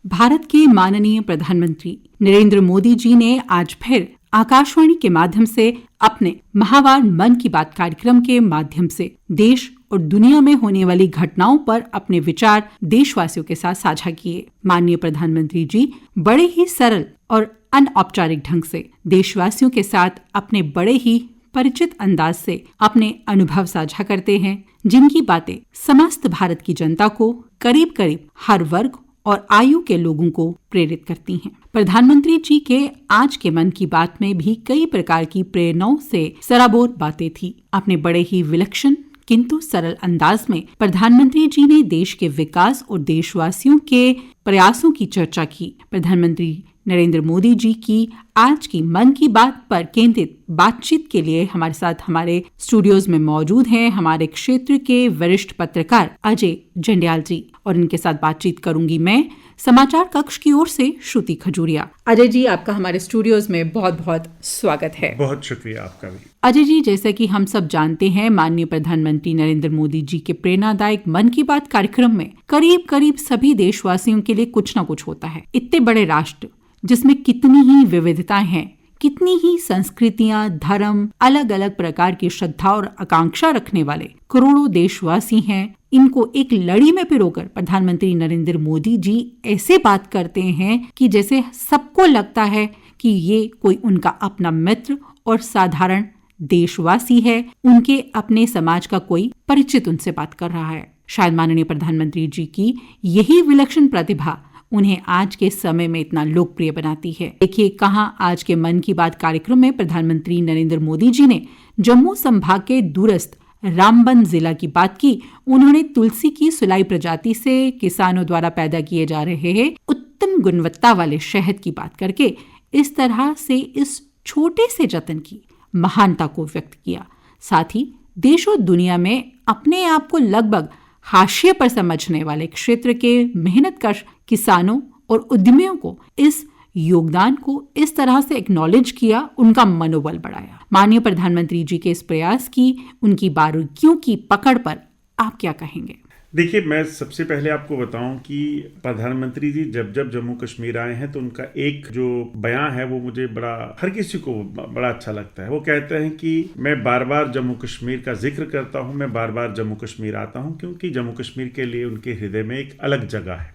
भारत के माननीय प्रधानमंत्री नरेंद्र मोदी जी ने आज फिर आकाशवाणी के माध्यम से अपने माहवार मन की बात कार्यक्रम के माध्यम से देश और दुनिया में होने वाली घटनाओं पर अपने विचार देशवासियों के साथ साझा किए। माननीय प्रधानमंत्री जी बड़े ही सरल और अनौपचारिक ढंग से देशवासियों के साथ अपने बड़े ही परिचित अंदाज से अपने अनुभव साझा करते हैं, जिनकी बातें समस्त भारत की जनता को करीब करीब हर वर्ग और आयु के लोगों को प्रेरित करती हैं। प्रधानमंत्री जी के आज के मन की बात में भी कई प्रकार की प्रेरणाओं से सराबोर बातें थी। अपने बड़े ही विलक्षण किंतु सरल अंदाज में प्रधानमंत्री जी ने देश के विकास और देशवासियों के प्रयासों की चर्चा की। प्रधानमंत्री नरेंद्र मोदी जी की आज की मन की बात पर केंद्रित बातचीत के लिए हमारे साथ हमारे स्टूडियोज में मौजूद हैं हमारे क्षेत्र के वरिष्ठ पत्रकार अजय जंडियाल जी, और इनके साथ बातचीत करूंगी मैं समाचार कक्ष की ओर से श्रुति खजूरिया। अजय जी, आपका हमारे स्टूडियोज में बहुत बहुत स्वागत है। बहुत शुक्रिया आपका भी। अजय जी, जैसे कि हम सब जानते हैं, माननीय प्रधानमंत्री नरेंद्र मोदी जी के प्रेरणादायक मन की बात कार्यक्रम में करीब करीब सभी देशवासियों के लिए कुछ न कुछ होता है। इतने बड़े राष्ट्र जिसमें कितनी ही विविधताएं हैं, कितनी ही संस्कृतियां, धर्म, अलग अलग प्रकार की श्रद्धा और आकांक्षा रखने वाले करोड़ों देशवासी हैं, इनको एक लड़ी में पिरोकर प्रधानमंत्री नरेंद्र मोदी जी ऐसे बात करते हैं कि जैसे सबको लगता है कि ये कोई उनका अपना मित्र और साधारण देशवासी है, उनके अपने समाज का कोई परिचित उनसे बात कर रहा है। शायद माननीय प्रधानमंत्री जी की यही विलक्षण प्रतिभा उन्हें आज के समय में इतना लोकप्रिय बनाती है। देखिए कहाँ आज के मन की बात कार्यक्रम में प्रधानमंत्री नरेंद्र मोदी जी ने जम्मू संभाग के दूरस्थ रामबन जिला की बात की। उन्होंने तुलसी की सुलाई प्रजाति से किसानों द्वारा पैदा किए जा रहे हैं उत्तम गुणवत्ता वाले शहद की बात करके इस तरह से इस छोटे से जतन की महानता को व्यक्त किया। साथ ही देश और दुनिया में अपने आप को लगभग हाशिए पर समझने वाले क्षेत्र के मेहनतकश किसानों और उद्यमियों को इस योगदान को इस तरह से एक्नॉलेज किया, उनका मनोबल बढ़ाया। माननीय प्रधानमंत्री जी के इस प्रयास की, उनकी बारीकियों की पकड़ पर आप क्या कहेंगे? देखिए, मैं सबसे पहले आपको बताऊं कि प्रधानमंत्री जी जब जम्मू कश्मीर आए हैं तो उनका एक जो बयान है वो मुझे हर किसी को बड़ा अच्छा लगता है। वो कहते हैं कि मैं बार बार जम्मू कश्मीर का जिक्र करता हूं, मैं बार बार जम्मू कश्मीर आता हूं, क्योंकि जम्मू कश्मीर के लिए उनके हृदय में एक अलग जगह है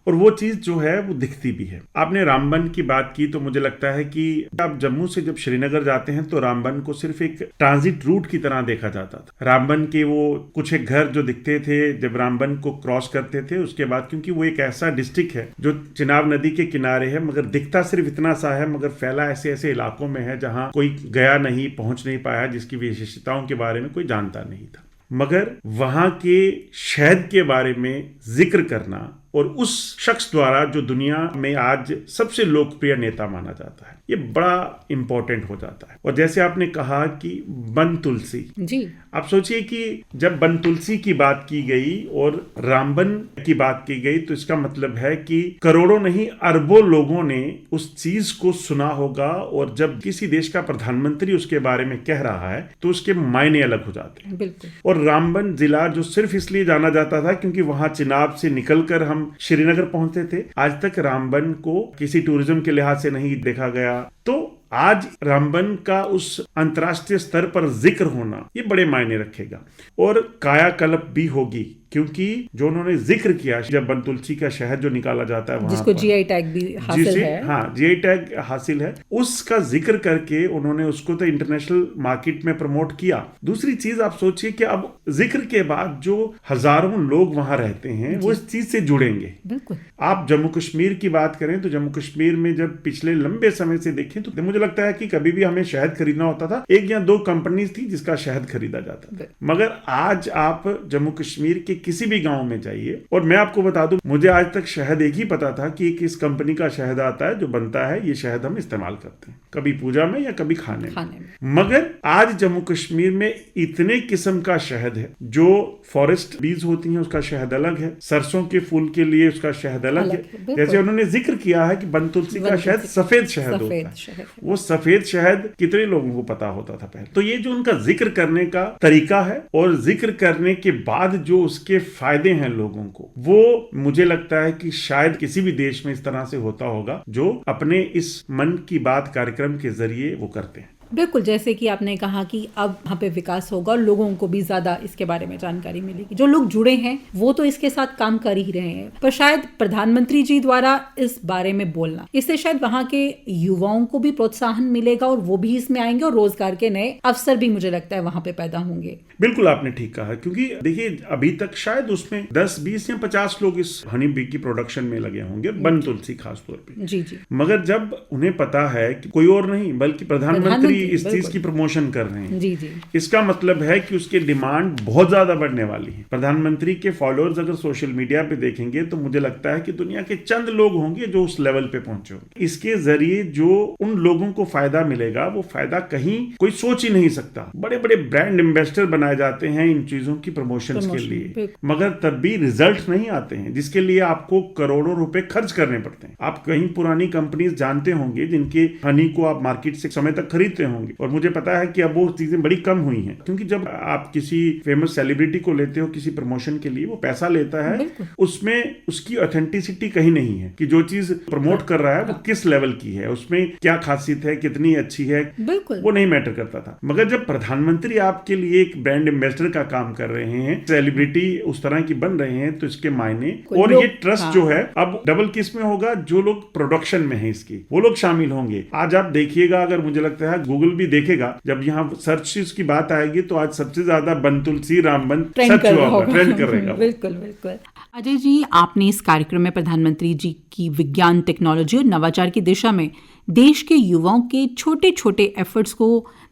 और वो चीज जो है वो दिखती भी है। आपने रामबन की बात की तो मुझे लगता है कि आप जम्मू से जब श्रीनगर जाते हैं तो रामबन को सिर्फ एक ट्रांजिट रूट की तरह देखा जाता था। रामबन के वो कुछ एक घर जो दिखते थे जब रामबन को क्रॉस करते थे, उसके बाद क्योंकि वो एक ऐसा डिस्ट्रिक्ट है जो चिनाब नदी के किनारे है, मगर दिखता सिर्फ इतना सा है, मगर फैला ऐसे ऐसे इलाकों में है जहां कोई गया नहीं, पहुंच नहीं पाया, जिसकी विशेषताओं के बारे में कोई जानता नहीं था। मगर वहां के शहद के बारे में जिक्र करना और उस शख्स द्वारा जो दुनिया में आज सबसे लोकप्रिय नेता माना जाता है, ये बड़ा इंपॉर्टेंट हो जाता है। और जैसे आपने कहा कि बन तुलसी जी, आप सोचिए कि जब बन तुलसी की बात की गई और रामबन की बात की गई तो इसका मतलब है कि करोड़ों नहीं अरबों लोगों ने उस चीज को सुना होगा, और जब किसी देश का प्रधानमंत्री उसके बारे में कह रहा है तो उसके मायने अलग हो जाते हैं। बिल्कुल। और रामबन जिला जो सिर्फ इसलिए जाना जाता था क्योंकि वहां चिनाब से निकलकर हम श्रीनगर पहुंचते थे, आज तक रामबन को किसी टूरिज्म के लिहाज से नहीं देखा गया। तो आज रामबन का उस अंतर्राष्ट्रीय स्तर पर जिक्र होना ये बड़े मायने रखेगा और कायाकल्प भी होगी, क्योंकि जो उन्होंने जिक्र किया जब बन तुलसी का शहद जो निकाला जाता है जिसको जीआई टैग भी हासिल है, हाँ जीआई टैग हासिल है, उसका जिक्र करके उन्होंने उसको तो इंटरनेशनल मार्केट में प्रमोट किया। दूसरी चीज आप सोचिए कि अब जिक्र के बाद जो हजारों लोग वहां रहते हैं वो इस चीज से जुड़ेंगे। बिल्कुल। आप जम्मू कश्मीर की बात करें तो जम्मू कश्मीर में जब पिछले लंबे समय से देखें तो मुझे लगता है कि कभी भी हमें शहद खरीदना होता था, एक या दो कंपनीज थी जिसका शहद खरीदा जाता था, मगर आज आप जम्मू कश्मीर के किसी भी गांव में जाइए, और मैं आपको बता दूं, मुझे आज तक शहद एक ही पता था कि किस कंपनी का शहद आता है जो बनता है, ये शहद हम इस्तेमाल करते हैं कभी पूजा में या कभी खाने में। मगर आज जम्मू कश्मीर में इतने किस्म का शहद है, जो फॉरेस्ट बीज होती हैं उसका शहद अलग है, सरसों के फूल के लिए उसका शहद अलग है। जैसे उन्होंने जिक्र किया है कि बन तुलसी का शहद सफेद शहद होता है, शहद है। वो सफेद शहद कितने लोगों को पता होता था पहले। तो ये जो उनका जिक्र करने का तरीका है और जिक्र करने के बाद जो उसके फायदे हैं लोगों को, वो मुझे लगता है कि शायद किसी भी देश में इस तरह से होता होगा जो अपने इस मन की बात कार्यक्रम के जरिए वो करते हैं। बिल्कुल, जैसे कि आपने कहा कि अब वहाँ पे विकास होगा और लोगों को भी ज्यादा इसके बारे में जानकारी मिलेगी। जो लोग जुड़े हैं वो तो इसके साथ काम कर ही रहे हैं, पर शायद प्रधानमंत्री जी द्वारा इस बारे में बोलना, इससे शायद वहाँ के युवाओं को भी प्रोत्साहन मिलेगा और वो भी इसमें आएंगे और रोजगार के नए अवसर भी मुझे लगता है वहाँ पे पैदा होंगे। बिल्कुल आपने ठीक कहा, क्योंकि देखिए अभी तक शायद उसमें 10, 20 या 50 लोग इस हनी बी की प्रोडक्शन में लगे होंगे, बन तुलसी खास तौर पे। जी जी। मगर जब उन्हें पता है कि कोई और नहीं बल्कि प्रधानमंत्री इस चीज की प्रमोशन कर रहे हैं, जी जी, इसका मतलब है कि उसकी डिमांड बहुत ज्यादा बढ़ने वाली है। प्रधानमंत्री के फॉलोअर्स अगर सोशल मीडिया पे देखेंगे तो मुझे लगता है कि दुनिया के चंद लोग होंगे जो उस लेवल पे पहुंचे होंगे। इसके जरिए जो उन लोगों को फायदा मिलेगा वो फायदा कहीं कोई सोच ही नहीं सकता। बड़े बड़े ब्रांड एम्बेसडर बनाए जाते हैं इन चीजों की प्रमोशन के लिए, मगर तब भी रिजल्ट नहीं आते हैं, जिसके लिए आपको करोड़ों रुपए खर्च करने पड़ते हैं। आप कहीं पुरानी कंपनीज जानते होंगे जिनके हनी को आप मार्केट से समय तक खरीदते होंगे, और मुझे पता है कि अब वो चीजें बड़ी कम हुई हैं, क्योंकि जब आप किसी फेमस सेलिब्रिटी को लेते हो किसी प्रमोशन के लिए, वो पैसा लेता है, उसमें उसकी ऑथेंटिसिटी कहीं नहीं है कि जो चीज प्रमोट कर रहा है वो किस लेवल की है, उसमें क्या खासियत है, कितनी अच्छी है, वो नहीं मैटर करता था। मगर जब प्रधानमंत्री आपके लिए एक ब्रांड एम्बेसडर का काम कर रहे हैं, सेलिब्रिटी उस तरह की बन रहे हैं, तो इसके मायने और ये ट्रस्ट जो है अब डबल किस में होगा, जो लोग प्रोडक्शन में है इसकी वो लोग शामिल होंगे। आज आप देखिएगा, अगर मुझे लगता है गूगल भी देखेगा, जब यहाँ सर्च की बात आएगी तो आज सबसे ज्यादा बन तुलसी रामबन सर्च होगा, ट्रेंड करेगा। बिल्कुल बिल्कुल। अजय जी, आपने इस कार्यक्रम में प्रधानमंत्री जी की विज्ञान, टेक्नोलॉजी और नवाचार की दिशा में देश के युवाओं के छोटे छोटे एफर्ट्स को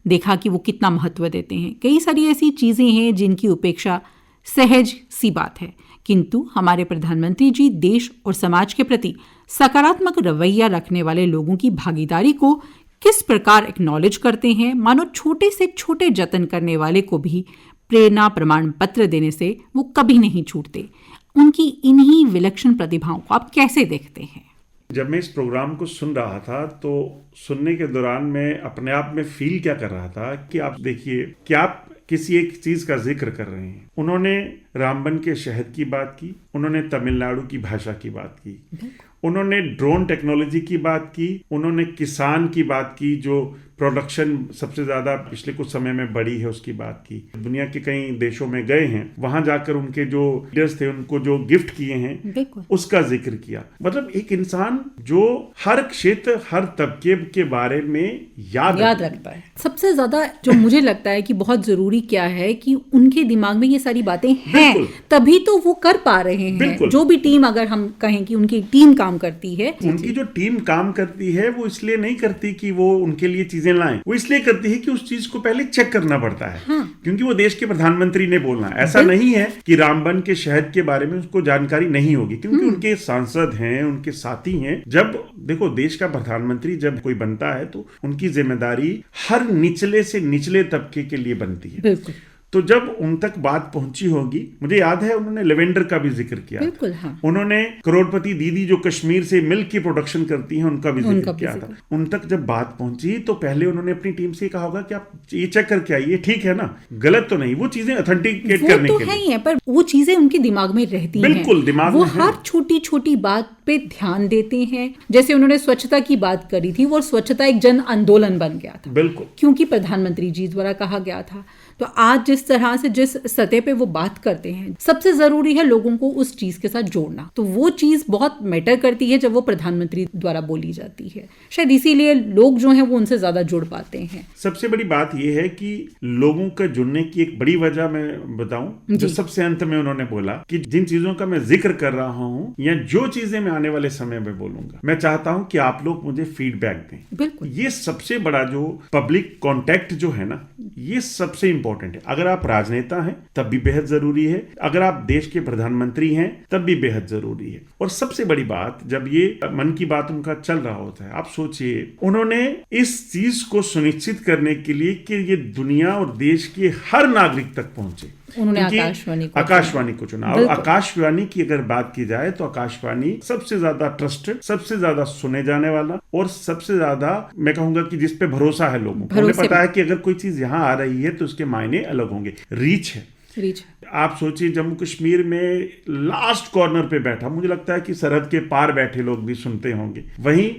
देखा कि वो कितना महत्व देते हैं। कई सारी ऐसी चीजें हैं जिनकी उपेक्षा सहज सी बात है, किंतु हमारे प्रधानमंत्री जी देश और समाज के प्रति सकारात्मक रवैया रखने वाले लोगों की भागीदारी को किस प्रकार एक्नॉलेज करते हैं। मानो छोटे से छोटे जतन करने वाले को भी प्रेरणा प्रमाण पत्र देने से वो कभी नहीं छूटते। उनकी इन्हीं विलक्षण प्रतिभाओं को आप कैसे देखते हैं? जब मैं इस प्रोग्राम को सुन रहा था तो सुनने के दौरान मैं अपने आप में फील क्या कर रहा था कि आप देखिए कि आप किसी एक चीज का जिक्र कर रहे हैं। उन्होंने रामबन के शहद की बात की, उन्होंने तमिलनाडु की भाषा की बात की, उन्होंने ड्रोन टेक्नोलॉजी की बात की, उन्होंने किसान की बात की जो प्रोडक्शन सबसे ज्यादा पिछले कुछ समय में बढ़ी है उसकी बात की। दुनिया के कई देशों में गए हैं, वहां जाकर उनके जो लीडर्स थे उनको जो गिफ्ट किए हैं उसका जिक्र किया। मतलब एक इंसान जो हर क्षेत्र हर तबके के बारे में याद रखता है। सबसे ज्यादा जो मुझे लगता है कि बहुत जरूरी क्या है कि उनके दिमाग में ये सारी बातें हैं, तभी तो वो कर पा रहे हैं। जो भी टीम, अगर हम कहें कि उनकी टीम काम करती है, उनकी जो टीम काम करती है वो इसलिए नहीं करती कि वो उनके लिए चीजें लाएं, वो इसलिए करती है कि उस चीज को पहले चेक करना पड़ता है। क्योंकि वो देश के प्रधानमंत्री ने बोलना है। ऐसा नहीं है कि रामबन के शहद के बारे में उसको जानकारी नहीं होगी, क्योंकि उनके सांसद हैं, उनके साथी हैं। जब देखो देश का प्रधानमंत्री जब कोई बनता है तो उनकी जिम्मेदारी हर निचले से निचले तबके के लिए बनती है। तो जब उन तक बात पहुंची होगी, मुझे याद है उन्होंने लेवेंडर का भी जिक्र किया। उन्होंने करोड़पति दीदी जो कश्मीर से मिल्क की प्रोडक्शन करती हैं उनका भी जिक्र किया था। उन तक जब बात पहुंची तो पहले उन्होंने अपनी टीम से कहा होगा कि आप ये चेक करके आइए, ठीक है ना, गलत तो नहीं। वो चीजें ऑथेंटिकेट करने के लिए है, पर वो चीजें उनके दिमाग में रहती हैं। बिल्कुल दिमाग में हर छोटी छोटी बात पे ध्यान देते हैं। जैसे उन्होंने स्वच्छता की बात करी थी, वो स्वच्छता एक जन आंदोलन बन गया था, बिल्कुल, क्योंकि प्रधानमंत्री जी द्वारा कहा गया था। तो आज जिस तरह से जिस सतह पे वो बात करते हैं, सबसे जरूरी है लोगों को उस चीज के साथ जोड़ना। तो वो चीज बहुत मैटर करती है जब वो प्रधानमंत्री द्वारा बोली जाती है। शायद इसीलिए लोग जो हैं वो उनसे ज्यादा जुड़ पाते हैं। सबसे बड़ी बात यह है कि लोगों का जुड़ने की एक बड़ी वजह मैं बताऊं, जो सबसे अंत में उन्होंने बोला कि जिन चीजों का मैं जिक्र कर रहा हूं या जो चीजें मैं आने वाले समय में बोलूंगा, मैं चाहता हूं कि आप लोग मुझे फीडबैक दें। बिल्कुल, ये सबसे बड़ा जो पब्लिक कॉन्टेक्ट जो है ना, ये सबसे इंपॉर्टेंट है। अगर आप राजनेता हैं तब भी बेहद जरूरी है, अगर आप देश के प्रधानमंत्री हैं तब भी बेहद जरूरी है। और सबसे बड़ी बात, जब ये मन की बात उनका चल रहा होता है, आप सोचिए उन्होंने इस चीज को सुनिश्चित करने के लिए कि ये दुनिया और देश के हर नागरिक तक पहुंचे, उन्होंने आकाशवाणी को चुना। और आकाशवाणी की अगर बात की जाए तो आकाशवाणी सबसे ज्यादा ट्रस्टेड, सबसे ज्यादा सुने जाने वाला और सबसे ज्यादा मैं कहूंगा कि जिस पे भरोसा है लोगों को। उन्हें पता है कि अगर कोई चीज यहाँ आ रही है तो उसके मायने अलग होंगे। रीच है। आप सोचिए जम्मू कश्मीर में लास्ट कॉर्नर पे बैठा, मुझे लगता है कि सरहद के पार बैठे लोग भी सुनते होंगे। वहीं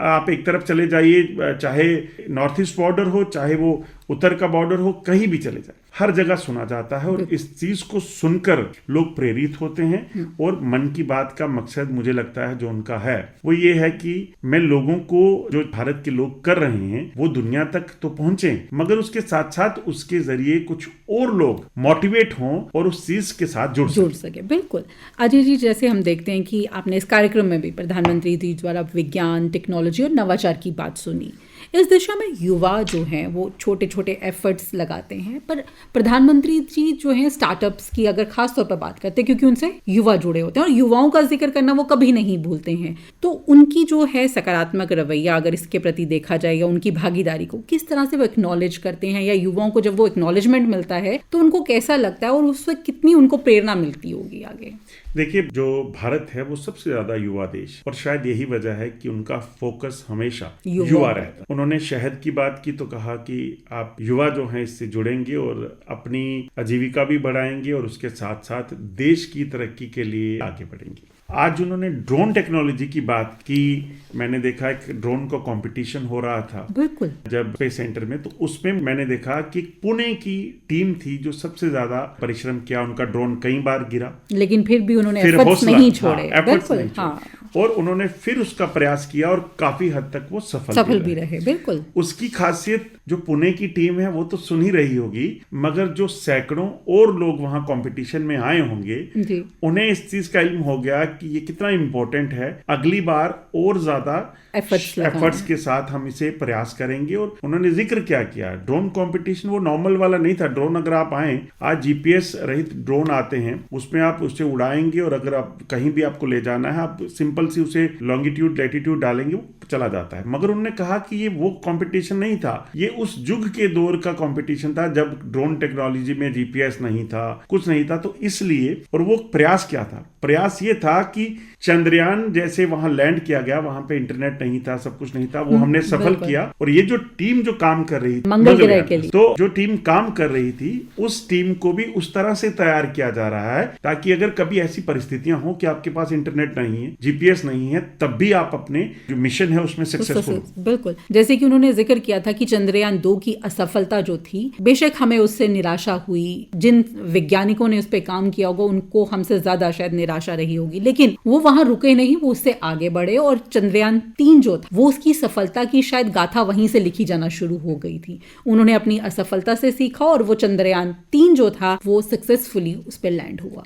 आप एक तरफ चले जाइए, चाहे नॉर्थ ईस्ट बॉर्डर हो, चाहे वो उत्तर का बॉर्डर हो, कहीं भी चले जाए, हर जगह सुना जाता है। और इस चीज को सुनकर लोग प्रेरित होते हैं। और मन की बात का मकसद मुझे लगता है जो उनका है वो ये है कि मैं लोगों को, जो भारत के लोग कर रहे हैं, वो दुनिया तक तो पहुंचे, मगर उसके साथ साथ उसके जरिए कुछ और लोग मोटिवेट हों और उस चीज के साथ जुड़ सके। बिल्कुल अजय जी, जैसे हम देखते हैं कि आपने इस कार्यक्रम में भी प्रधानमंत्री जी द्वारा विज्ञान, टेक्नोलॉजी और नवाचार की बात सुनी। इस दिशा में युवा जो हैं वो छोटे छोटे एफर्ट्स लगाते हैं, पर प्रधानमंत्री जी जो हैं स्टार्टअप्स की अगर खास तौर पर बात करते हैं, क्योंकि उनसे युवा जुड़े होते हैं और युवाओं का जिक्र करना वो कभी नहीं भूलते हैं, तो उनकी जो है सकारात्मक रवैया अगर इसके प्रति देखा जाए या उनकी भागीदारी को किस तरह से वो एक्नॉलेज करते हैं, या युवाओं को जब वो एक्नॉलेजमेंट मिलता है तो उनको कैसा लगता है और उससे कितनी उनको प्रेरणा मिलती होगी आगे? देखिए, जो भारत है वो सबसे ज्यादा युवा देश, और शायद यही वजह है कि उनका फोकस हमेशा युवा रहता है। उन्होंने शहद की बात की तो कहा कि आप युवा जो हैं इससे जुड़ेंगे और अपनी आजीविका भी बढ़ाएंगे और उसके साथ साथ देश की तरक्की के लिए आगे बढ़ेंगे। आज उन्होंने ड्रोन टेक्नोलॉजी की बात की। मैंने देखा एक ड्रोन का कंपटीशन हो रहा था बिल्कुल जब स्पेस सेंटर में, तो उसमें मैंने देखा कि पुणे की टीम थी जो सबसे ज्यादा परिश्रम किया। उनका ड्रोन कई बार गिरा, लेकिन फिर भी उन्होंने एफर्ट्स नहीं छोड़े। और उन्होंने फिर उसका प्रयास किया और काफी हद तक वो सफल भी रहे। बिल्कुल उसकी खासियत जो पुणे की टीम है वो तो सुन ही रही होगी, मगर जो सैकड़ों और लोग वहां कंपटीशन में आए होंगे, उन्हें इस चीज का इल्म हो गया कि ये कितना इंपॉर्टेंट है। अगली बार और ज्यादा एफर्ट्स के साथ हम इसे प्रयास करेंगे। और उन्होंने जिक्र क्या किया, ड्रोन कंपटीशन वो नॉर्मल वाला नहीं था। ड्रोन अगर आप आए, आज जीपीएस रहित ड्रोन आते हैं, उसमें आप उसे उड़ाएंगे और अगर आप कहीं भी आपको ले जाना है, आप सिंपल सी उसे लॉन्गिट्यूड लैटिट्यूड डालेंगे, वो चला जाता है। मगर उन्होंने कहा कि ये वो कंपटीशन नहीं था, ये उस युग के दौर का कंपटीशन था जब ड्रोन टेक्नोलॉजी में जीपीएस नहीं था, कुछ नहीं था। तो इसलिए, और वो प्रयास क्या था, प्रयास ये था कि चंद्रयान जैसे वहां लैंड किया गया, वहां पे इंटरनेट नहीं था, सब कुछ नहीं था, वो हमने सफल किया। और ये जो टीम जो काम कर रही थी मंगल ग्रह के लिए, तो जो टीम काम कर रही थी उस टीम को भी उस तरह से तैयार किया जा रहा है ताकि अगर कभी ऐसी परिस्थितियां हो कि आपके पास इंटरनेट नहीं है, जीपीएस नहीं है, तब भी आप अपने जो मिशन है उसमें सक्सेसफुल। बिल्कुल, जैसे कि उन्होंने जिक्र किया था कि चंद्रयान 2 की असफलता जो थी, बेशक हमें उससे निराशा हुई, जिन वैज्ञानिकों ने उस पर काम किया होगा उनको हमसे ज्यादा शायद निराशा रही होगी, लेकिन वो वहां रुके नहीं, वो उससे आगे बढ़े। और चंद्रयान 3 जो था वो उसकी सफलता की शायद गाथा वहीं से लिखी जाना शुरू हो गई थी। उन्होंने अपनी असफलता से सीखा और वो चंद्रयान 3 जो था वो सक्सेसफुली उस पर लैंड हुआ।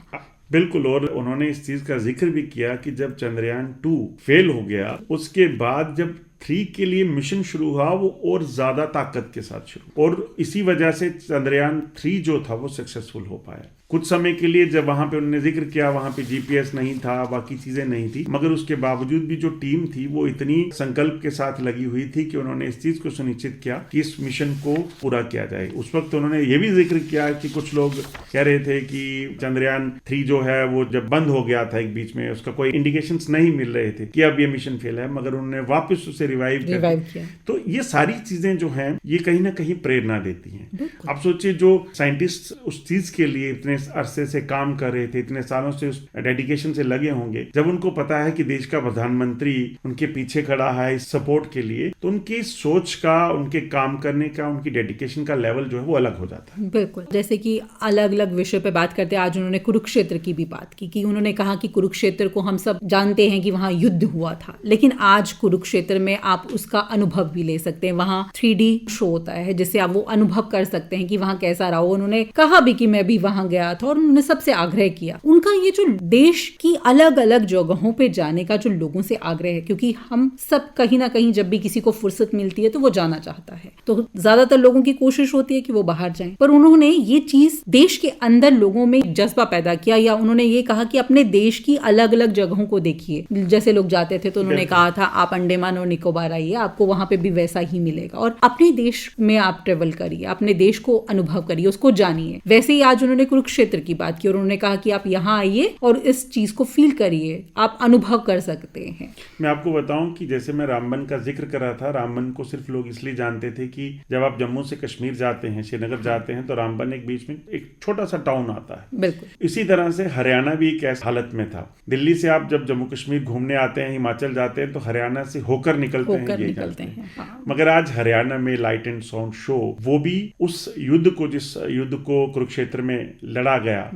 बिल्कुल, और उन्होंने इस चीज का जिक्र भी किया कि जब चंद्रयान 2 फेल हो गया, उसके बाद जब 3 के लिए मिशन शुरू हुआ वो और ज्यादा ताकत के साथ शुरू, और इसी वजह से चंद्रयान 3 जो था वो सक्सेसफुल हो पाया। कुछ समय के लिए जब वहां पे उन्होंने जिक्र किया, वहां पे जीपीएस नहीं था, बाकी चीजें नहीं थी, मगर उसके बावजूद भी जो टीम थी वो इतनी संकल्प के साथ लगी हुई थी कि उन्होंने इस चीज को सुनिश्चित किया कि इस मिशन को पूरा किया जाए। उस वक्त उन्होंने ये भी जिक्र किया कि कुछ लोग कह रहे थे कि चंद्रयान 3 जो है वो जब बंद हो गया था एक बीच में, उसका कोई इंडिकेशंस नहीं मिल रहे थे कि अब ये मिशन फेल है, मगर उन्होंने वापस उसे रिवाइव किया। तो ये सारी चीजें जो हैं ये कहीं ना कहीं प्रेरणा देती हैं। आप सोचिए, जो साइंटिस्ट उस चीज के लिए इतने अरसे से काम कर रहे थे, इतने सालों से उस डेडिकेशन से लगे होंगे, जब उनको पता है कि देश का प्रधानमंत्री उनके पीछे खड़ा है इस सपोर्ट के लिए, तो उनकी सोच का, उनके काम करने का, उनकी डेडिकेशन का लेवल जो है वो अलग हो जाता है। बिल्कुल, जैसे कि अलग अलग विषय पे बात करते हैं, आज उन्होंने कुरुक्षेत्र की भी बात की कि उन्होंने कहा कि कुरुक्षेत्र को हम सब जानते हैं कि वहां युद्ध हुआ था, लेकिन आज कुरुक्षेत्र में आप उसका अनुभव भी ले सकते हैं। वहां 3D शो होता है जिससे आप वो अनुभव कर सकते हैं कि वहां कैसा रहा। उन्होंने कहा भी कि मैं भी वहां गया था और उन्होंने सबसे आग्रह किया। उनका ये जो देश की अलग अलग जगहों पे जाने का जो लोगों से आग्रह है, क्योंकि हम सब कहीं ना कहीं जब भी किसी को फुर्सत मिलती है तो वो जाना चाहता है, तो ज्यादातर लोगों की कोशिश होती है कि वो बाहर जाएं, पर उन्होंने ये चीज देश के अंदर लोगों में जज्बा पैदा किया, या उन्होंने ये कहा कि अपने देश की अलग अलग जगहों को देखिए। जैसे लोग जाते थे तो उन्होंने कहा था आप अंडमान और निकोबार आइए, आपको वहां पे भी वैसा ही मिलेगा, और अपने देश में आप ट्रेवल करिए, अपने देश को अनुभव करिए, उसको जानिए। वैसे ही आज उन्होंने कुरुक्षेत्र कुरुक्षेत्र की बात की और उन्होंने कहा कि आप यहाँ आइए और इस चीज को फील करिए, आप अनुभव कर सकते हैं। मैं आपको बताऊं कि जैसे मैं रामबन का जिक्र कर रहा था, रामबन को सिर्फ लोग इसलिए जानते थे कि जब आप जम्मू से कश्मीर जाते हैं, श्रीनगर जाते हैं, तो रामबन एक बीच में एक छोटा सा टाउन आता है। बिल्कुल इसी तरह से हरियाणा भी एक ऐसी हालत में था। दिल्ली से आप जब जम्मू कश्मीर घूमने आते हैं, हिमाचल जाते हैं, तो हरियाणा से होकर निकलते हैं। हाँ। मगर आज हरियाणा में लाइट एंड साउंड शो, वो भी उस युद्ध को, जिस युद्ध को कुरुक्षेत्र में लड़ा गया,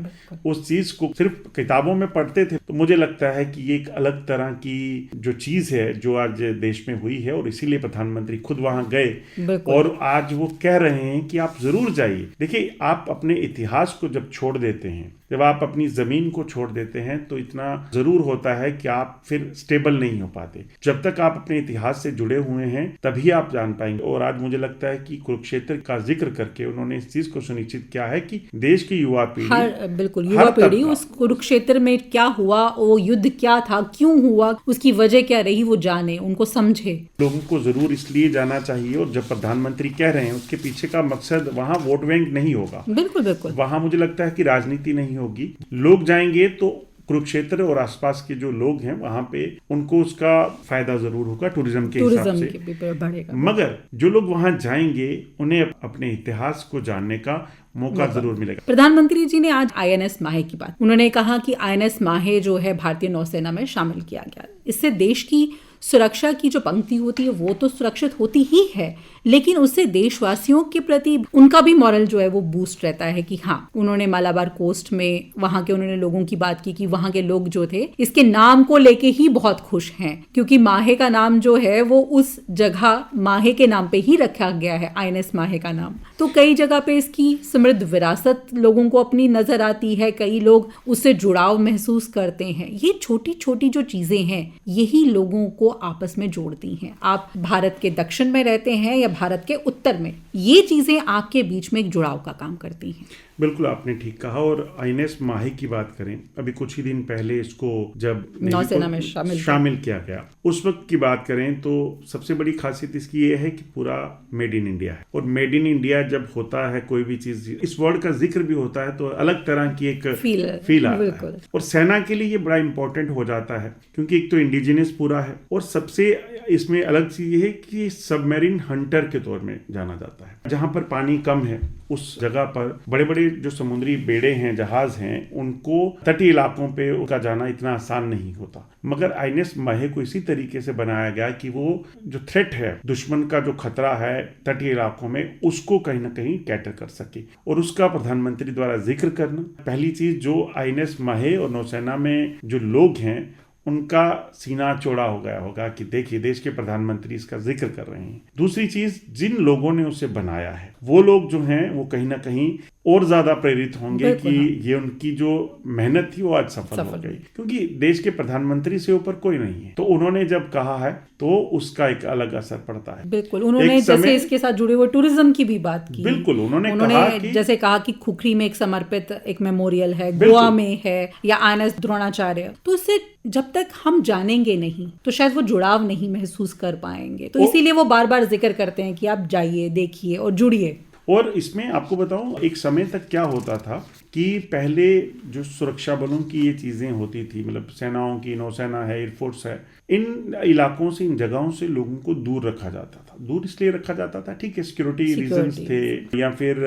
उस चीज को सिर्फ किताबों में पढ़ते थे। तो मुझे लगता है कि ये एक अलग तरह की जो चीज है जो आज देश में हुई है, और इसीलिए प्रधानमंत्री खुद वहां गए और आज वो कह रहे हैं कि आप जरूर जाइए। देखिए, आप अपने इतिहास को जब छोड़ देते हैं, जब आप अपनी जमीन को छोड़ देते हैं, तो इतना जरूर होता है कि आप फिर स्टेबल नहीं हो पाते। जब तक आप अपने इतिहास से जुड़े हुए हैं तभी आप जान पाएंगे। और आज मुझे लगता है कि कुरुक्षेत्र का जिक्र करके उन्होंने इस चीज को सुनिश्चित किया है कि देश की युवा पीढ़ी, बिल्कुल युवा पीढ़ी उस कुरुक्षेत्र में क्या हुआ, वो युद्ध क्या था, क्यों हुआ, उसकी वजह क्या रही, वो जाने, उनको समझे। लोगों को जरूर इसलिए जाना चाहिए। और जब प्रधानमंत्री कह रहे हैं, उसके पीछे का मकसद वहाँ वोट बैंक नहीं होगा। बिल्कुल बिल्कुल वहाँ मुझे लगता है कि राजनीति नहीं होगी। लोग जाएंगे तो कुरुक्षेत्र और आसपास के जो लोग हैं वहां पे उनको उसका फायदा जरूर होगा, टूरिज्म के हिसाब से बढ़ेगा। मगर जो लोग वहां जाएंगे उन्हें अपने इतिहास को जानने का मौका जरूर मिलेगा। प्रधानमंत्री जी ने आज INS माहे की बात, उन्होंने कहा कि INS माहे जो है भारतीय नौसेना में शामिल किया गया। इससे देश की सुरक्षा की जो पंक्ति होती है वो तो सुरक्षित होती ही है, लेकिन उससे देशवासियों के प्रति उनका भी मॉरल जो है वो बूस्ट रहता है कि हाँ, उन्होंने मालाबार कोस्ट में वहां के उन्होंने लोगों की बात की कि वहां के लोग जो थे इसके नाम को लेके ही बहुत खुश हैं, क्योंकि माहे का नाम जो है वो उस जगह माहे के नाम पे ही रखा गया है, INS माहे का नाम। तो कई जगह पे इसकी समृद्ध विरासत लोगों को अपनी नजर आती है, कई लोग उससे जुड़ाव महसूस करते हैं। ये छोटी छोटी जो चीजें हैं यही लोगों को आपस में जोड़ती हैं। आप भारत के दक्षिण में रहते हैं या भारत के उत्तर में, ये चीजें आपके बीच में एक जुड़ाव का काम करती हैं। बिल्कुल आपने ठीक कहा। और INS माहे की बात करें, अभी कुछ ही दिन पहले इसको जब नौसेना में शामिल किया गया, उस वक्त की बात करें तो सबसे बड़ी खासियत इसकी ये है कि पूरा मेड इन इंडिया है। और मेड इन इंडिया जब होता है, कोई भी चीज, इस वर्ड का जिक्र भी होता है, तो अलग तरह की एक फील आता है। और सेना के लिए ये बड़ा इंपॉर्टेंट हो जाता है, क्योंकि एक तो इंडिजिनियस पूरा है, और सबसे इसमें अलग चीज ये है कि सबमरीन हंटर के तौर में जाना जाता है। जहां पर पानी कम है उस जगह पर बड़े बड़े जो समुद्री बेड़े हैं, जहाज हैं, उनको तटीय इलाकों पे उनका जाना इतना आसान नहीं होता। मगर INS माहे को इसी तरीके से बनाया गया कि वो जो थ्रेट है, दुश्मन का जो खतरा है तटीय इलाकों में, उसको कहीं ना कहीं कैटर कर सके। और उसका प्रधानमंत्री द्वारा जिक्र करना, पहली चीज जो INS माहे और नौसेना में जो लोग हैं उनका सीना चौड़ा हो गया होगा कि देखिए देश के प्रधानमंत्री इसका जिक्र कर रहे हैं। दूसरी चीज, जिन लोगों ने उसे बनाया है वो लोग जो हैं वो कहीं ना कहीं और ज्यादा प्रेरित होंगे कि ये उनकी जो मेहनत थी वो आज सफल हो गई, क्योंकि देश के प्रधानमंत्री से ऊपर कोई नहीं है। तो उन्होंने जब कहा है तो उसका एक अलग असर पड़ता है। बिल्कुल, उन्होंने जैसे इसके साथ जुड़े हुए टूरिज्म की भी बात की। बिल्कुल, उन्होंने जैसे कहा कि खुखरी में एक समर्पित एक मेमोरियल है, गोवा में है, या INS द्रोणाचार्य। तो इससे जब तक हम जानेंगे नहीं तो शायद वो जुड़ाव नहीं महसूस कर पाएंगे। तो इसीलिए वो बार बार जिक्र करते हैं कि आप जाइए, देखिए और जुड़िए। और इसमें आपको बताऊं, एक समय तक क्या होता था कि पहले जो सुरक्षा बलों की ये चीजें होती थी, मतलब सेनाओं की, नौसेना है, एयरफोर्स है, इन इलाकों से, इन जगहों से लोगों को दूर रखा जाता था। दूर इसलिए रखा जाता था, ठीक है, सिक्योरिटी रीजंस थे, या फिर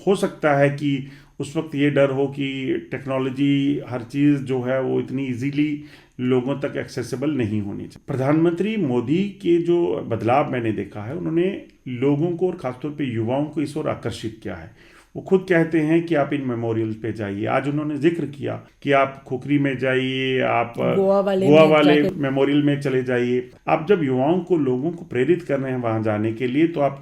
हो सकता है कि उस वक्त ये डर हो कि टेक्नोलॉजी, हर चीज जो है वो इतनी इजीली लोगों तक एक्सेसिबल नहीं होनी चाहिए। प्रधानमंत्री मोदी के जो बदलाव मैंने देखा है, उन्होंने लोगों को और खासतौर पे युवाओं को इस ओर आकर्षित किया है। वो खुद कहते हैं कि आप इन मेमोरियल्स पे जाइए। आज उन्होंने जिक्र किया कि आप खुखरी में जाइए, आप गोवा वाले मेमोरियल में चले जाइए। आप जब युवाओं को, लोगों को प्रेरित कर रहे हैं वहां जाने के लिए, तो आप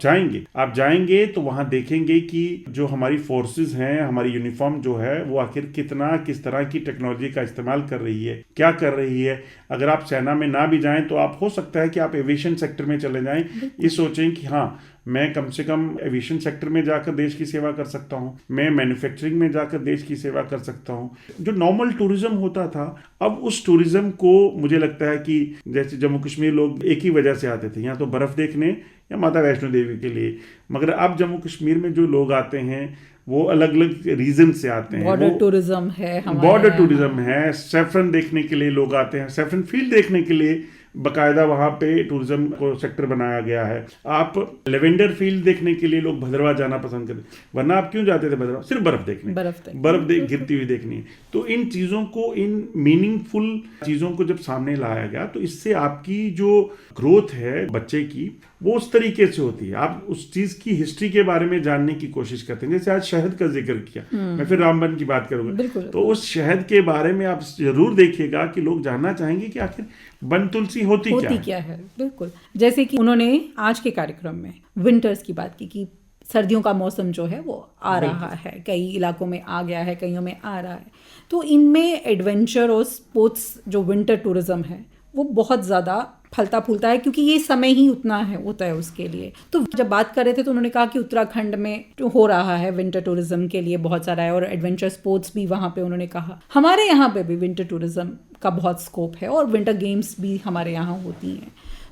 जाएंगे तो वहां देखेंगे कि जो हमारी फोर्सेस हैं, हमारी यूनिफॉर्म जो है वो आखिर किस तरह की टेक्नोलॉजी का इस्तेमाल कर रही है, क्या कर रही है। अगर आप सेना में ना भी जाएं तो आप, हो सकता है कि आप एविएशन सेक्टर में चले जाएं, ये सोचें कि हाँ मैं कम से कम एविएशन सेक्टर में जाकर देश की सेवा कर सकता हूँ, मैं मैन्युफैक्चरिंग में जाकर देश की सेवा कर सकता हूँ। जो नॉर्मल टूरिज्म होता था, अब उस टूरिज्म को मुझे लगता है कि जैसे जम्मू कश्मीर लोग एक ही वजह से आते थे, यहाँ तो बर्फ़ देखने या माता वैष्णो देवी के लिए, मगर अब जम्मू कश्मीर में जो लोग आते हैं वो अलग अलग रीजन से आते हैं। बॉर्डर टूरिज्म है, बॉर्डर टूरिज्म है, सैफरन देखने के लिए लोग आते हैं, सैफरन फील्ड देखने के लिए बकायदा वहाँ पे टूरिज्म को सेक्टर बनाया गया है। आप लेवेंडर फील्ड देखने के लिए लोग भद्रवाह जाना पसंद करते, वरना आप क्यों जाते थे भद्रवाह? सिर्फ बर्फ देखने, बर्फ गिरती हुई देखनी है। तो इन चीज़ों को, इन मीनिंगफुल चीज़ों को जब सामने लाया गया तो इससे आपकी जो ग्रोथ है बच्चे की वो उस तरीके से होती है। आप उस चीज़ की हिस्ट्री के बारे में जानने की कोशिश करते हैं। जैसे आज शहद का जिक्र किया, मैं फिर रामबन की बात करूंगा, तो उस शहद के बारे में आप जरूर देखिएगा कि लोग जानना चाहेंगे कि आखिर वन तुलसी होती क्या है। बिल्कुल, जैसे कि उन्होंने आज के कार्यक्रम में विंटर्स की बात की कि सर्दियों का मौसम जो है वो आ रहा है, कई इलाकों में आ गया है, कईयों में आ रहा है। तो इनमें एडवेंचर और स्पोर्ट्स जो विंटर टूरिज्म है वो बहुत ज़्यादा फलता फूलता है, क्योंकि ये समय ही उतना है होता है उसके लिए। तो जब बात कर रहे थे तो उन्होंने कहा कि उत्तराखंड में जो हो रहा है विंटर टूरिज्म के लिए बहुत सारा है, और एडवेंचर स्पोर्ट्स भी वहाँ पे उन्होंने कहा। हमारे यहाँ पे भी विंटर टूरिज्म का बहुत स्कोप है और विंटर गेम्स भी हमारे यहाँ होती हैं।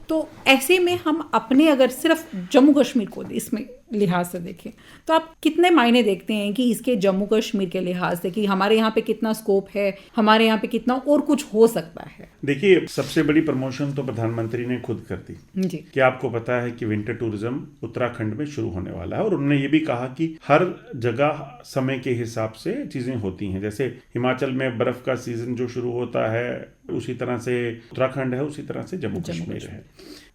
तो ऐसे में हम अपने अगर सिर्फ जम्मू कश्मीर को इसमें लिहाज से देखें तो आप कितने मायने देखते हैं कि इसके जम्मू कश्मीर के लिहाज से कि हमारे यहाँ पे कितना स्कोप है, हमारे यहाँ पे कितना और कुछ हो सकता है? देखिए, सबसे बड़ी प्रमोशन तो प्रधानमंत्री ने खुद कर दी जी कि आपको पता है कि विंटर टूरिज्म उत्तराखंड में शुरू होने वाला है, और उन्होंने ये भी कहा कि हर जगह समय के हिसाब से चीजें होती हैं। जैसे हिमाचल में बर्फ का सीजन जो शुरू होता है उसी तरह से उत्तराखंड है, उसी तरह से जम्मू कश्मीर है।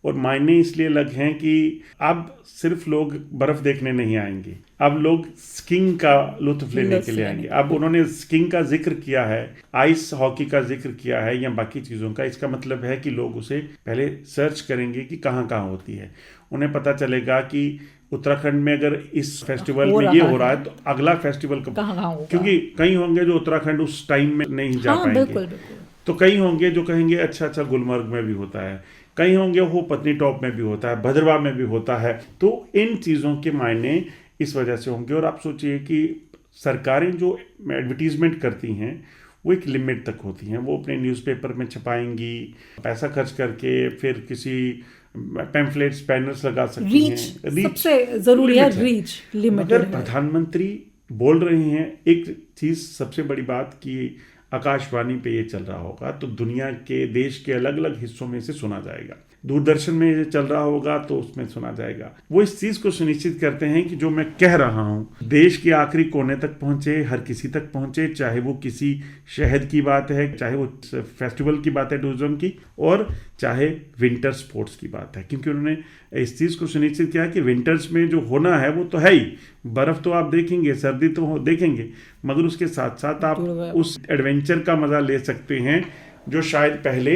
और मायने इसलिए अलग हैं कि अब सिर्फ लोग बर्फ देखने नहीं आएंगे, अब लोग स्कीइंग का लुत्फ लेने के लिए आएंगे। अब उन्होंने स्कीइंग का जिक्र किया है, आइस हॉकी का जिक्र किया है या बाकी चीज़ों का। इसका मतलब है कि लोग उसे पहले सर्च करेंगे कि कहाँ कहाँ होती है। उन्हें पता चलेगा कि उत्तराखंड में अगर इस फेस्टिवल में ये हो रहा है तो अगला फेस्टिवल कहाँ होगा, क्योंकि कई होंगे जो उत्तराखंड उस टाइम में नहीं जा पाएंगे। तो कई होंगे जो कहेंगे अच्छा गुलमर्ग में भी होता है, कई होंगे वो पत्नीटॉप में भी होता है, भद्रवाह में भी होता है। तो इन चीज़ों के मायने इस वजह से होंगे। और आप सोचिए कि सरकारें जो एडवर्टीजमेंट करती हैं वो एक लिमिट तक होती हैं। वो अपने न्यूज़पेपर में छपाएंगी, पैसा खर्च करके, फिर किसी पैम्फलेट्स बैनर्स लगा सकती हैं। रीच सबसे जरूरी है, रीच लिमिटेड है। अगर प्रधानमंत्री बोल रहे हैं एक चीज़, सबसे बड़ी बात कि आकाशवाणी पे ये चल रहा होगा तो दुनिया के देश के अलग अलग हिस्सों में से सुना जाएगा, दूरदर्शन में ये चल रहा होगा तो उसमें सुना जाएगा। वो इस चीज़ को सुनिश्चित करते हैं कि जो मैं कह रहा हूँ देश के आखिरी कोने तक पहुँचे, हर किसी तक पहुँचे, चाहे वो किसी शहद की बात है, चाहे वो फेस्टिवल की बात है टूरिज्म की, और चाहे विंटर स्पोर्ट्स की बात है। क्योंकि उन्होंने इस चीज़ को सुनिश्चित किया कि विंटर्स में जो होना है वो तो है ही, बर्फ़ तो आप देखेंगे, सर्दी तो देखेंगे, मगर उसके साथ साथ आप उस एडवेंचर का मज़ा ले सकते हैं जो शायद पहले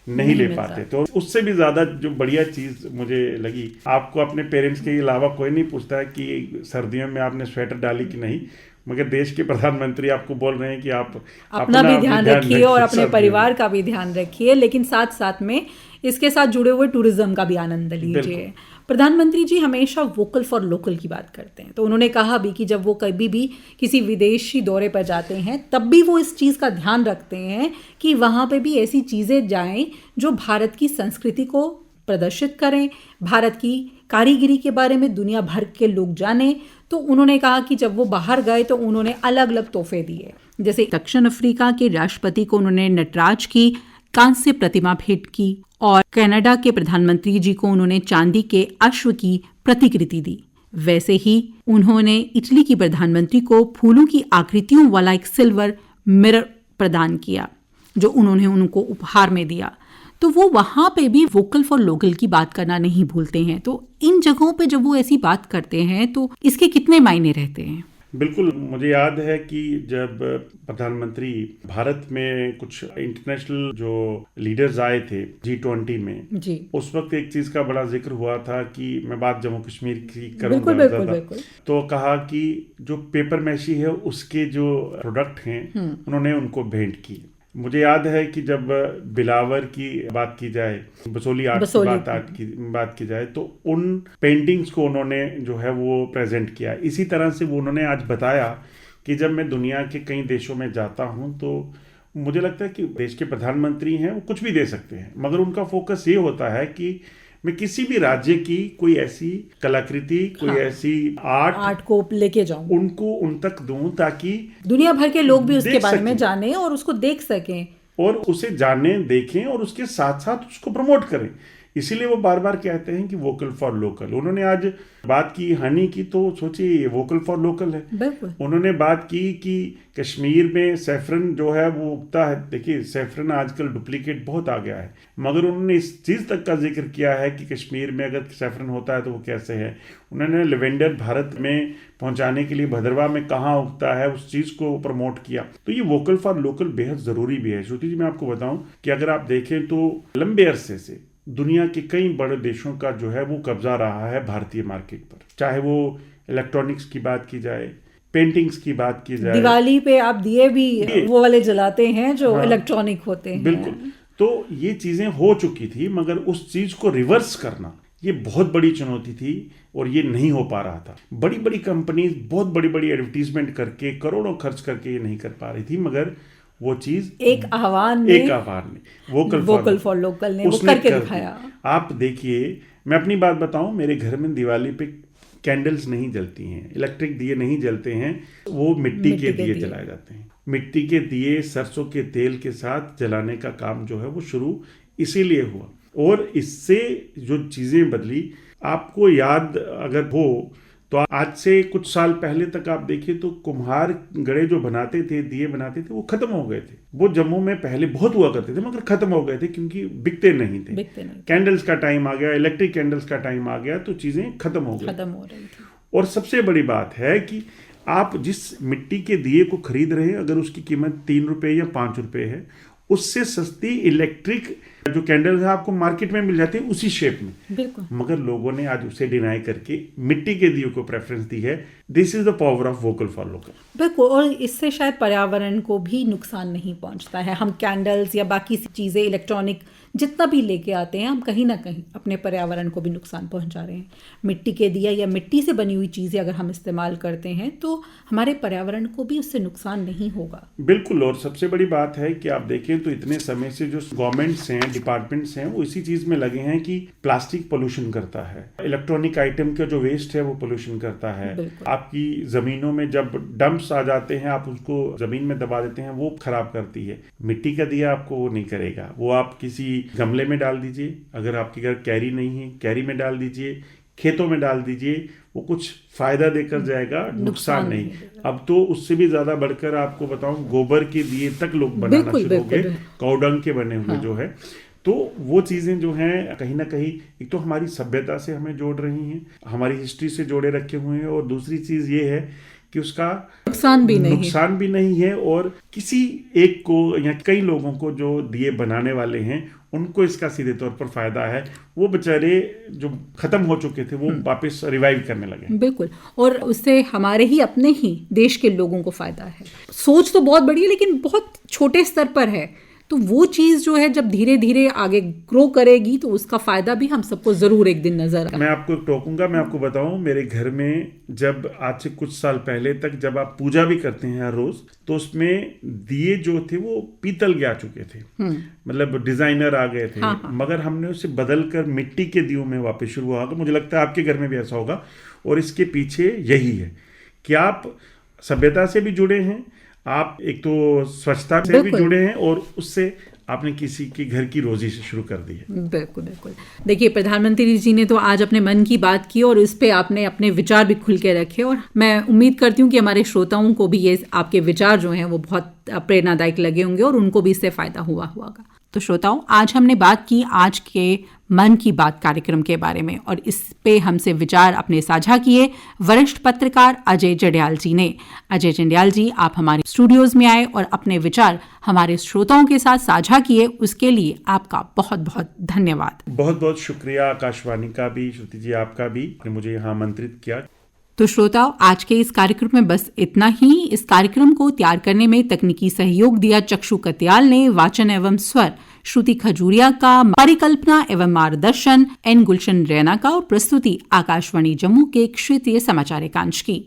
नहीं ले पाते। तो उससे भी ज़्यादा जो बढ़िया चीज़ मुझे लगी, आपको अपने पेरेंट्स के अलावा कोई नहीं पूछता है कि सर्दियों में आपने स्वेटर डाली कि नहीं, मगर देश के प्रधानमंत्री आपको बोल रहे हैं कि आप अपना भी ध्यान रखिए और अपने परिवार का भी ध्यान रखिए, लेकिन साथ साथ में इसके साथ जुड़े हुए टूरिज्म का भी आनंद लीजिए। प्रधानमंत्री जी हमेशा वोकल फॉर लोकल की बात करते हैं, तो उन्होंने कहा भी कि जब वो कभी भी किसी विदेशी दौरे पर जाते हैं तब भी वो इस चीज़ का ध्यान रखते हैं कि वहाँ पे भी ऐसी चीज़ें जाएं जो भारत की संस्कृति को प्रदर्शित करें, भारत की कारीगरी के बारे में दुनिया भर के लोग जानें। तो उन्होंने कहा कि जब वो बाहर गए तो उन्होंने अलग अलग तोहफे दिए, जैसे दक्षिण अफ्रीका के राष्ट्रपति को उन्होंने नटराज की कांस्य प्रतिमा भेंट की और कनाडा के प्रधानमंत्री जी को उन्होंने चांदी के अश्व की प्रतिकृति दी। वैसे ही उन्होंने इटली की प्रधानमंत्री को फूलों की आकृतियों वाला एक सिल्वर मिरर प्रदान किया जो उन्होंने उनको उपहार में दिया। तो वो वहाँ पे भी वोकल फॉर लोकल की बात करना नहीं भूलते हैं। तो इन जगहों पे जब वो ऐसी बात करते हैं तो इसके कितने मायने रहते हैं? बिल्कुल, मुझे याद है कि जब प्रधानमंत्री भारत में कुछ इंटरनेशनल जो लीडर्स आए थे G20 में जी, उस वक्त एक चीज का बड़ा जिक्र हुआ था कि मैं बात जम्मू कश्मीर की करूंगा ज्यादा, तो कहा कि जो पेपर मैशी है उसके जो प्रोडक्ट हैं उन्होंने उनको भेंट की। मुझे याद है कि जब बिलावर की बात की जाए, बसोली आर्ट की बात की जाए, तो उन पेंटिंग्स को उन्होंने जो है वो प्रेजेंट किया। इसी तरह से वो उन्होंने आज बताया कि जब मैं दुनिया के कई देशों में जाता हूं तो मुझे लगता है कि देश के प्रधानमंत्री हैं वो कुछ भी दे सकते हैं, मगर उनका फोकस ये होता है कि मैं किसी भी राज्य की कोई ऐसी कलाकृति, कोई ऐसी आर्ट को लेके जाऊं, उनको उन तक दूं ताकि दुनिया भर के लोग भी उसके बारे में जाने और उसको देख सकें और उसे जाने, देखें और उसके साथ साथ उसको प्रमोट करें। इसीलिए वो बार बार कहते हैं कि वोकल फॉर लोकल। उन्होंने आज बात की हनी की, तो सोचिए वोकल फॉर लोकल है। उन्होंने बात की कि कश्मीर में सैफरन जो है वो उगता है। देखिए सैफरन आजकल डुप्लीकेट बहुत आ गया है, मगर उन्होंने इस चीज़ तक का जिक्र किया है कि कश्मीर में अगर सैफरन होता है तो वो कैसे है। उन्होंने लेवेंडर भारत में पहुंचाने के लिए भद्रवा में कहाँ उगता है उस चीज़ को प्रमोट किया। तो ये वोकल फॉर लोकल बेहद ज़रूरी भी है। श्रुति जी, मैं आपको बताऊं कि अगर आप देखें तो लंबे अरसे से दुनिया के कई बड़े देशों का जो है वो कब्जा रहा है भारतीय मार्केट पर, चाहे वो इलेक्ट्रॉनिक्स की बात की जाए, पेंटिंग्स की बात की जाए। दिवाली पे आप दिए भी वो वाले जलाते हैं जो इलेक्ट्रॉनिक होते हैं। बिल्कुल। तो ये चीजें हो चुकी थी, मगर उस चीज को रिवर्स करना ये बहुत बड़ी चुनौती थी और ये नहीं हो पा रहा था। बड़ी बड़ी कंपनीज बहुत बड़ी बड़ी एडवर्टीजमेंट करके करोड़ों खर्च करके ये नहीं कर पा रही थी, मगर वो चीज एक आह्वान में वोकल फॉर लोकल ने वो करके दिखाया। आप देखिए, मैं अपनी बात बताऊं, मेरे घर में दिवाली पे कैंडल्स नहीं जलती हैं, इलेक्ट्रिक दिए नहीं जलते हैं, वो मिट्टी के दिए जलाए जाते हैं। मिट्टी के दिए सरसों के तेल के साथ जलाने का काम जो है वो शुरू इसीलिए हुआ और इससे जो चीजें बदली, आपको याद अगर हो तो आज से कुछ साल पहले तक आप देखिए तो कुम्हार गड़े जो बनाते थे, दिए बनाते थे, वो खत्म हो गए थे। वो जम्मू में पहले बहुत हुआ करते थे मगर खत्म हो गए थे क्योंकि बिकते नहीं थे। कैंडल्स का टाइम आ गया, इलेक्ट्रिक कैंडल्स का टाइम आ गया, तो चीजें खत्म हो रही थी। और सबसे बड़ी बात है कि आप जिस मिट्टी के दिए को खरीद रहे हैं, अगर उसकी कीमत 3 रुपए या 5 रुपए है, उससे सस्ती इलेक्ट्रिक जो कैंडल है आपको मार्केट में मिल जाती है उसी शेप में। बिल्कुल। मगर लोगों ने आज उसे डिनाई करके मिट्टी के दियों को प्रेफरेंस दी है। This is the power of vocal for local. बिल्कुल। और इससे शायद पर्यावरण को भी नुकसान नहीं पहुंचता है। हम कैंडल्स या बाकी चीजें इलेक्ट्रॉनिक जितना भी लेके आते हैं, हम कहीं ना कहीं अपने पर्यावरण को भी नुकसान पहुंचा रहे हैं। मिट्टी के दिया या मिट्टी से बनी हुई चीजें अगर हम इस्तेमाल करते हैं तो हमारे पर्यावरण को भी उससे नुकसान नहीं होगा। बिल्कुल। और सबसे बड़ी बात है कि आप देखें तो इतने समय से जो गवर्नमेंट्स हैं, डिपार्टमेंट्स हैं, वो इसी चीज में लगे हैं कि प्लास्टिक पोल्यूशन करता है, इलेक्ट्रॉनिक आइटम का जो वेस्ट है वो पोल्यूशन करता है। आपकी जमीनों में जब डंप्स आ जाते हैं, आप उसको जमीन में दबा देते हैं, वो खराब करती है। मिट्टी का दिया आपको वो नहीं करेगा, वो आप किसी गमले में डाल दीजिए, अगर आपके घर कैरी नहीं है कैरी में डाल दीजिए, खेतों में डाल दीजिए, वो कुछ फायदा देकर जाएगा, नुकसान नहीं। अब तो उससे भी ज्यादा बढ़कर आपको बताऊं, गोबर के दिए तक लोग बनाना शुरू हो गए, काउडंग के बने हुए जो है। तो वो चीजें जो हैं कहीं ना कहीं एक तो हमारी सभ्यता से हमें जोड़ रही हैं, हमारी हिस्ट्री से जोड़े रखे हुए हैं, और दूसरी चीज ये है कि उसका नुकसान भी नहीं है। और किसी एक को या कई लोगों को जो दिए बनाने वाले हैं उनको इसका सीधे तौर पर फायदा है। वो बेचारे जो खत्म हो चुके थे वो वापस रिवाइव करने लगे। बिल्कुल। और उससे हमारे ही अपने ही देश के लोगों को फायदा है। सोच तो बहुत बड़ी है लेकिन बहुत छोटे स्तर पर है, तो वो चीज जो है जब धीरे धीरे आगे ग्रो करेगी तो उसका फायदा भी हम सबको जरूर एक दिन नजर आएगा। मैं आपको टोकूंगा, मैं आपको बताऊं, मेरे घर में जब आज से कुछ साल पहले तक जब आप पूजा भी करते हैं हर रोज, तो उसमें दिए जो थे वो पीतल के आ चुके थे, मतलब डिजाइनर आ गए थे। मगर हमने उसे बदल कर मिट्टी के दियों में वापस शुरू हुआ। मुझे लगता है आपके घर में भी ऐसा होगा, और इसके पीछे यही है कि आप सभ्यता से भी जुड़े हैं, आप एक तो स्वच्छता से भी जुड़े हैं, और उससे आपने किसी के घर की रोजी से शुरू कर दी है। बिल्कुल बिल्कुल। देखिए, प्रधानमंत्री जी ने तो आज अपने मन की बात की और इस पे आपने अपने विचार भी खुल के रखे, और मैं उम्मीद करती हूँ कि हमारे श्रोताओं को भी ये आपके विचार जो हैं वो बहुत प्रेरणादायक लगे होंगे और उनको भी इससे फायदा हुआ होगा। तो श्रोताओं, आज हमने बात की आज के मन की बात कार्यक्रम के बारे में, और इस पे हमसे विचार अपने साझा किए वरिष्ठ पत्रकार अजय जंड्याल जी ने। अजय जंड्याल जी, आप हमारे स्टूडियोज में आए और अपने विचार हमारे श्रोताओं के साथ साझा किए, उसके लिए आपका बहुत बहुत धन्यवाद। बहुत बहुत शुक्रिया आकाशवाणी का भी, श्रुति जी आपका भी, मुझे यहाँ आमंत्रित किया। तो श्रोताओं, आज के इस कार्यक्रम में बस इतना ही। इस कार्यक्रम को तैयार करने में तकनीकी सहयोग दिया चक्षु कत्याल ने। वाचन एवं स्वर श्रुति खजूरिया का, परिकल्पना एवं मार्गदर्शन एन गुलशन रैना का और प्रस्तुति आकाशवाणी जम्मू के क्षेत्रीय समाचार एकांश की।